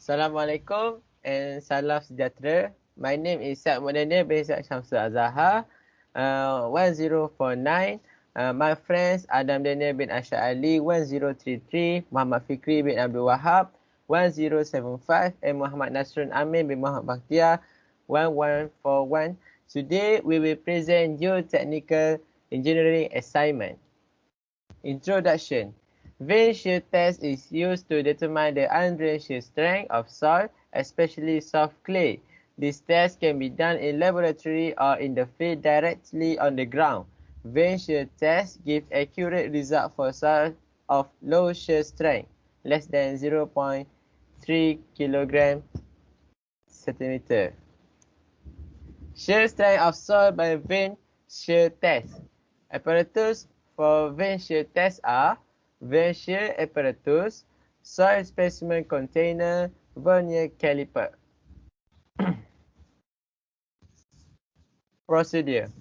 Assalamualaikum and salam sejahtera. My name is Syed Muhammad bin Syed Syamsul Azhar, 1049. My friends Adam Daniel bin Ashad Ali, 1033. Muhammad Fikri bin Abdul Wahab, 1075. And Muhammad Nasrun Amin bin Muhammad Bakhtiar, 1141. Today we will present geotechnical engineering assignment. Introduction. Vein shear test is used to determine the undrained shear strength of soil, especially soft clay. This test can be done in laboratory or in the field directly on the ground. Vein shear test give accurate result for soil of low shear strength, less than 0.3 kg centimeter. Shear strength of soil by vein shear test. Apparatus for vein shear test are vein shear apparatus, soil specimen container, vernier caliper. Procedure.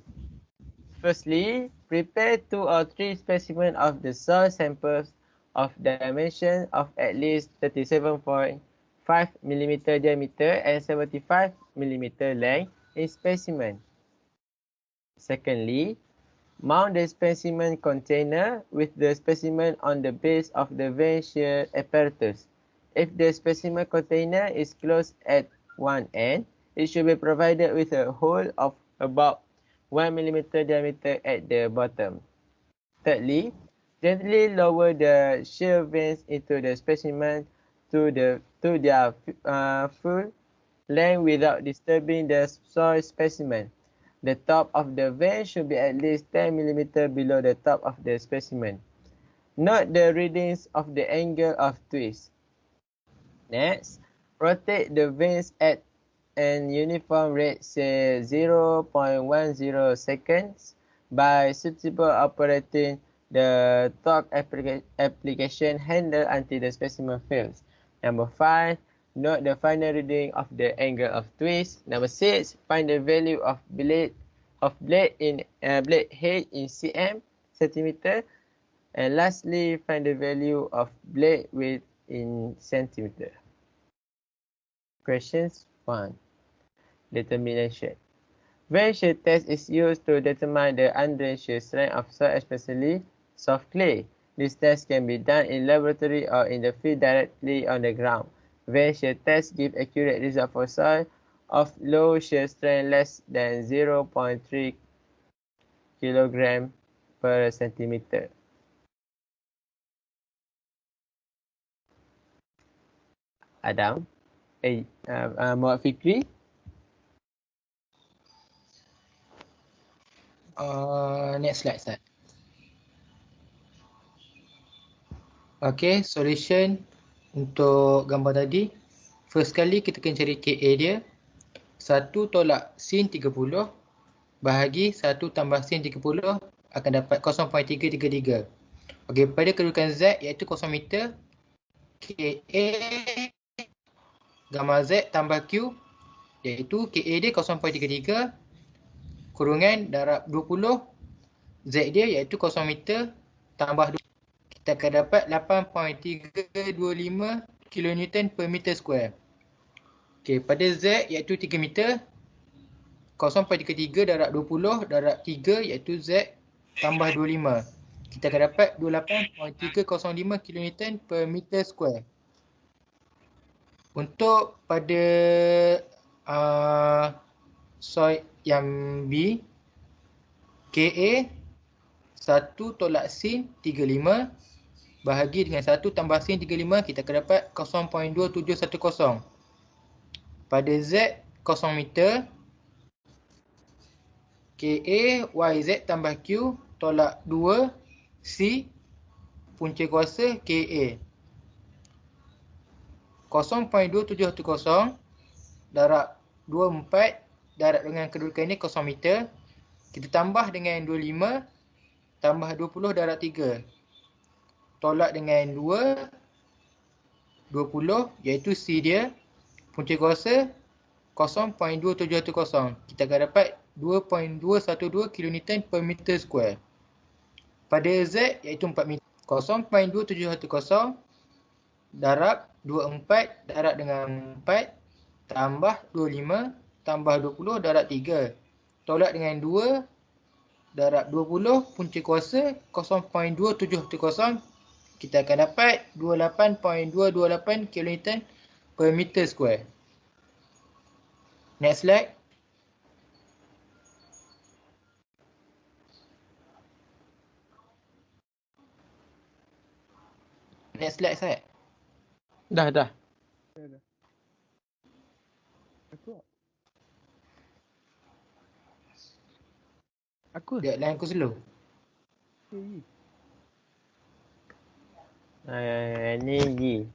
Firstly, prepare 2 or 3 specimens of the soil samples of dimension of at least 37.5 mm diameter and 75 mm length in specimen. Secondly, mount the specimen container with the specimen on the base of the vein shear apparatus. If the specimen container is closed at one end, it should be provided with a hole of about 1 mm diameter at the bottom. Thirdly, gently lower the shear veins into the specimen to their full length without disturbing the soil specimen. The top of the vein should be at least 10 mm below the top of the specimen. Note the readings of the angle of twist. Next, rotate the veins at an uniform rate, say 0.10 seconds, by suitable operating the torque application handle until the specimen fails. Number 5. Note the final reading of the angle of twist. Number 6. Find the value of blade head in centimeter. And lastly, find the value of blade width in centimeter. Questions 1. Determination. Vein shear test is used to determine the undrained shear strength of soil, especially soft clay. This test can be done in laboratory or in the field directly on the ground. Vein shear test give accurate result for soil of low shear strength less than 0.3 kg per centimeter. Adam, Muhammad Fikri. Next slide, Ustaz. Okay, solution untuk gambar tadi. First kali kita kena cari KA dia. 1 tolak sin 30 bahagi 1 tambah sin 30 akan dapat 0.333. Okey, pada kedudukan Z iaitu 0 meter, KA gamma Z tambah Q iaitu KA dia 0.33 kurungan darab 20 Z dia iaitu 0 meter tambah 2. Kita akan dapat 8.325 kN per meter square. Okey, pada Z iaitu 3 meter, 0.33 darab 20 darab 3 iaitu Z tambah 25. Kita akan dapat 28.305 kN per meter square. Untuk pada soil yang B, KA 1 tolak sin 35 bahagi dengan 1 tambah sin 35, kita akan dapat 0.2710. Pada Z 0 meter, KA YZ tambah Q tolak 2 C punca kuasa KA. 0.2710 darab 24 darab dengan kedudukan ini 0 meter. Kita tambah dengan 25 tambah 20 darab 3. Tolak dengan 2, 20 iaitu C dia. Punca kuasa 0.2710. Kita akan dapat 2.212 kN per meter square. Pada Z iaitu 4 meter. 0.2710 darab 24 darab dengan 4 tambah 25 tambah 20 darab 3. Tolak dengan 2 darab 20 punca kuasa 0.2710. Kita akan dapat 28.228 kN per meter square. Next slide. Next slide, saya. Dah. Dah. Aku. Sekejap, line aku slow. Ni Yi.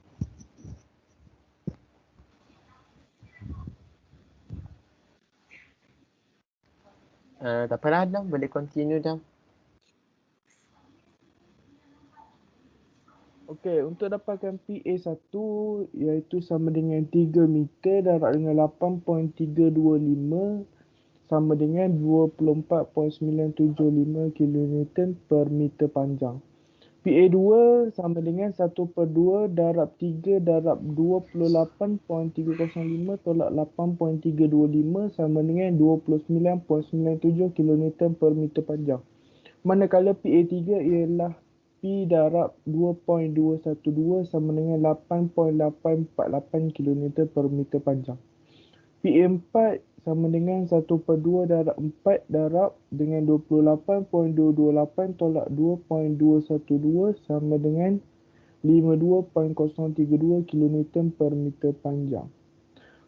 Tak apalah dah, boleh continue dah. Okey, untuk dapatkan PA1 iaitu sama dengan 3 meter darab dengan 8.325 sama dengan 24.975 kN per meter panjang. PA2 sama dengan 1/2 darab 3 darab 28.305 tolak 8.325 sama dengan 29.97 kN per meter panjang. Manakala PA3 ialah P darab 2.212 sama dengan 8.848 kN per meter panjang. PA4 sama dengan 1/2 darab 4 darab dengan 28.228 tolak 2.212 sama dengan 52.032 kN per meter panjang.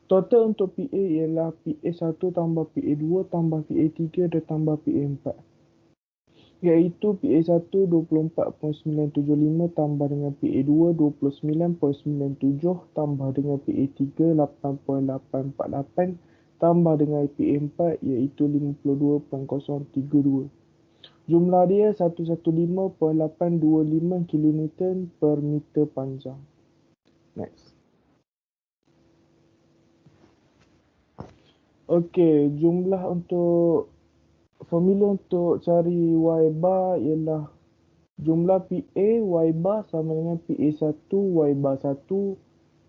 Total untuk PA ialah PA1 tambah PA2 tambah PA3 dan tambah PA4. Iaitu PA1 24.975 tambah dengan PA2 29.97 tambah dengan PA3 8.848 tambah dengan PA4 iaitu 52.032. Jumlah dia 115.825 kN per meter panjang. Next. Okey, jumlah untuk formula untuk cari Y bar ialah jumlah PA Y bar sama dengan PA1 Y bar 1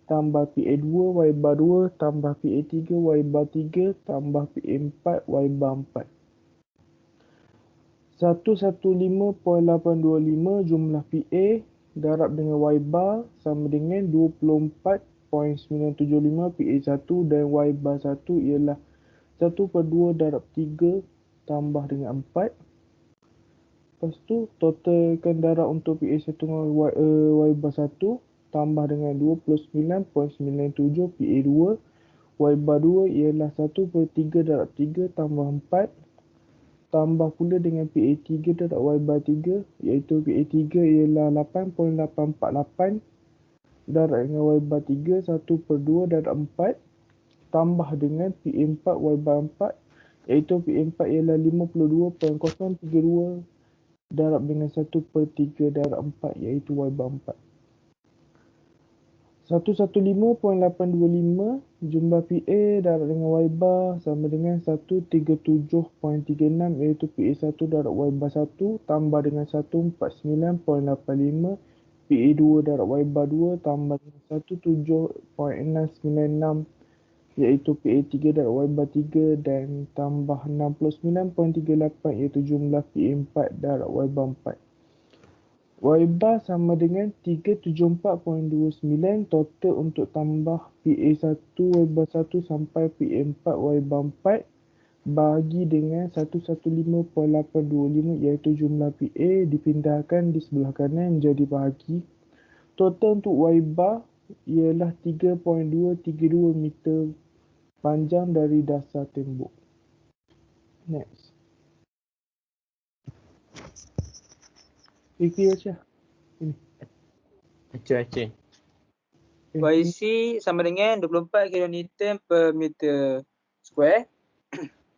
tambah PA2 Y bar 2 tambah PA3 Y bar 3 tambah PA4 Y bar 4. 115.825 jumlah PA darab dengan Y bar sama dengan 24.975 PA1 dan Y bar 1 ialah 1/2 darab 3 tambah dengan 4. Lepas tu totalkan darab untuk PA1 dengan Y bar 1 tambah dengan 29.97 PA2. Y bar 2 ialah 1/3 darab 3 tambah 4. Tambah pula dengan PA3 darab Y bar 3 iaitu PA3 ialah 8.848 darab dengan Y bar 3 1/2 darab 4 tambah dengan PA4 Y bar 4 iaitu PA4 ialah 52.032 darab dengan 1/3 darab 4 iaitu Y bar 4. 115.825 jumlah PA darab dengan Y bar sama dengan 137.36 iaitu PA1 darab Y bar 1 tambah dengan 149.85 PA2 darab Y bar 2 tambah dengan 17.696 iaitu PA3 darab Y bar 3 dan tambah 69.38 iaitu jumlah PA4 darab Y bar 4. Y bar sama dengan 374.29 total untuk tambah PA1 Y bar 1 sampai PA4 Y bar 4 bagi dengan 115.825 iaitu jumlah PA dipindahkan di sebelah kanan menjadi bahagi. Total untuk Y bar ialah 3.232 meter panjang dari dasar tembok. Next. Fikir Aceh. Ini. Aceh. YC sama dengan 24 kN per meter square.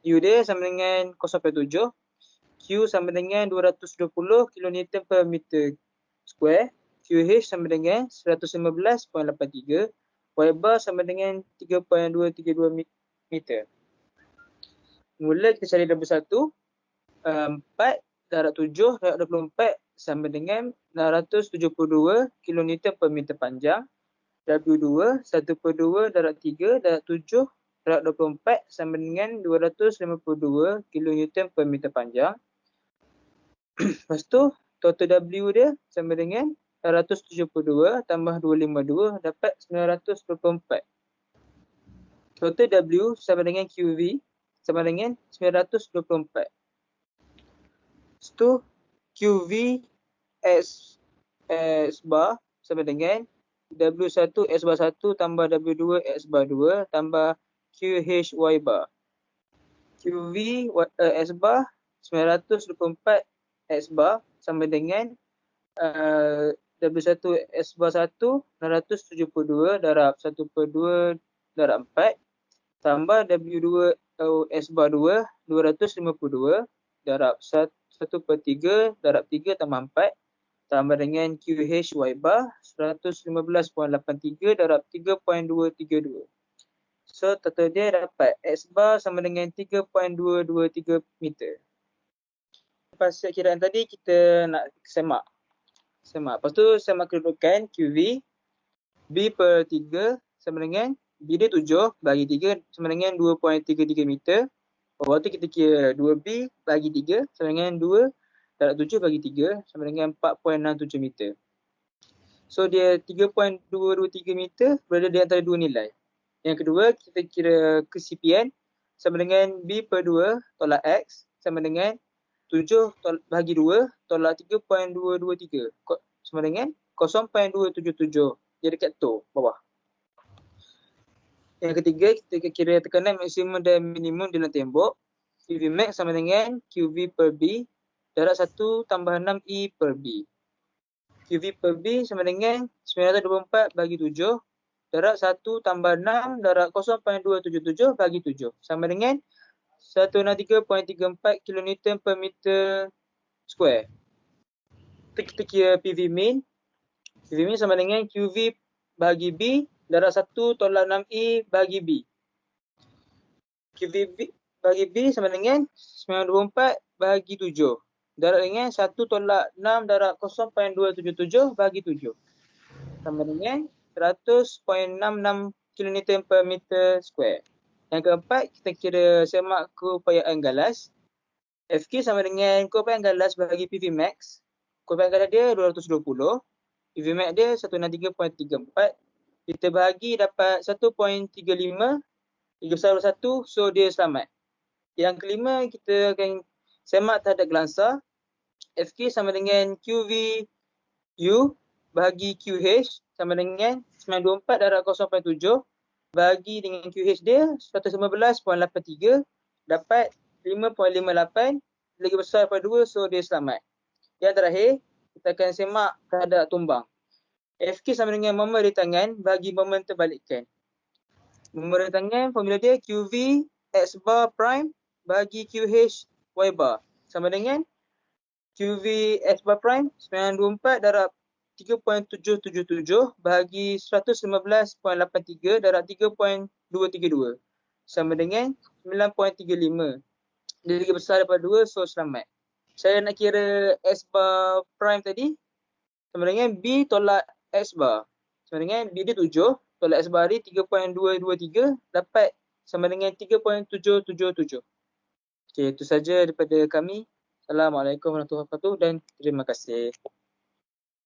U dia sama dengan 0.7. Q sama dengan 220 kN per meter square. QH sama dengan 115.83. Y bar sama dengan 3.232 meter. Mula kita cari nombor 1. 4 darab 7 darab 24 sama dengan 672 kN per meter panjang. W2 1/2 darab 3 darab 7 darab 24 sama dengan 252 kN per meter panjang. Lepas tu total W dia sama dengan 872 tambah 252 dapat 924. Total W sama dengan QV sama dengan 924. Lepas tu QV S bar sama dengan W1 S bar 1 tambah W2 S bar 2 tambah QH Y bar. QV S bar 924 S bar sama dengan W1 S bar 1 972 darab 1/2 darab 4 tambah W2 S bar 2 252 darab 1/3 darab 3 tambah 4 tambah dengan QH Y bar 115.83 darab 3.232. So total dia dapat X bar sama dengan 3.223 meter. Lepas kiraan tadi kita nak semak. Lepas tu semak kedudukan QV B per 3 sama dengan B dia 7 bagi 3 sama dengan 2.33 meter. Lepas tu kita kira 2B bagi 3 sama dengan 2 darab 7 bagi 3 sama dengan 4.67 meter. So dia 3.223 meter berada di antara dua nilai. Yang kedua kita kira kesipian sama dengan B per 2 tolak X sama dengan 7 bagi 2 tolak 3.223 sama dengan 0.277. Dia dekat tu bawah. Yang ketiga kita kira tekanan maksimum dan minimum dalam tembok. QV max sama dengan QV per B darab 1 tambah 6 E per B. QV per B sama dengan 924 bagi 7 darab 1 tambah 6 darab 0.277 bagi 7 sama dengan 163.34 kN per meter square. Kita kira PV min. PV min sama dengan QV bagi B darab 1 tolak 6E bagi B. QV bagi B sama dengan 924 bagi 7 darab dengan 1 tolak 6 darab 0.277 bagi 7 sama dengan 100.66 kN per meter square. Yang keempat, kita kira semak keupayaan galas. FK sama dengan keupayaan galas bagi PV max. Keupayaan galas dia 220. PV max dia 163.34. Kita bahagi dapat 1.35. 3/1, so dia selamat. Yang kelima, kita akan semak terhadap gelansa. FK sama dengan QV U bagi QH sama dengan 924 darab 0.7 bagi dengan QH dia 115.83 dapat 5.58 lagi besar daripada 2, so dia selamat. Yang terakhir kita akan semak terhadap tumbang. FK sama dengan moment retangan bagi moment terbalikkan. Moment retangan formula dia QV X bar prime bagi QH Y bar sama dengan QV X bar prime 924 darab 3.777 bagi 115.83 darab 3.232 sama dengan 9.35. Dia lebih besar daripada 2, so selamat. Saya nak kira S bar prime tadi sama dengan B tolak X bar. Sama dengan B dia 7 tolak X bar dia 3.223 dapat sama dengan 3.777. Okey, itu saja daripada kami. Assalamualaikum warahmatullahi wabarakatuh dan terima kasih.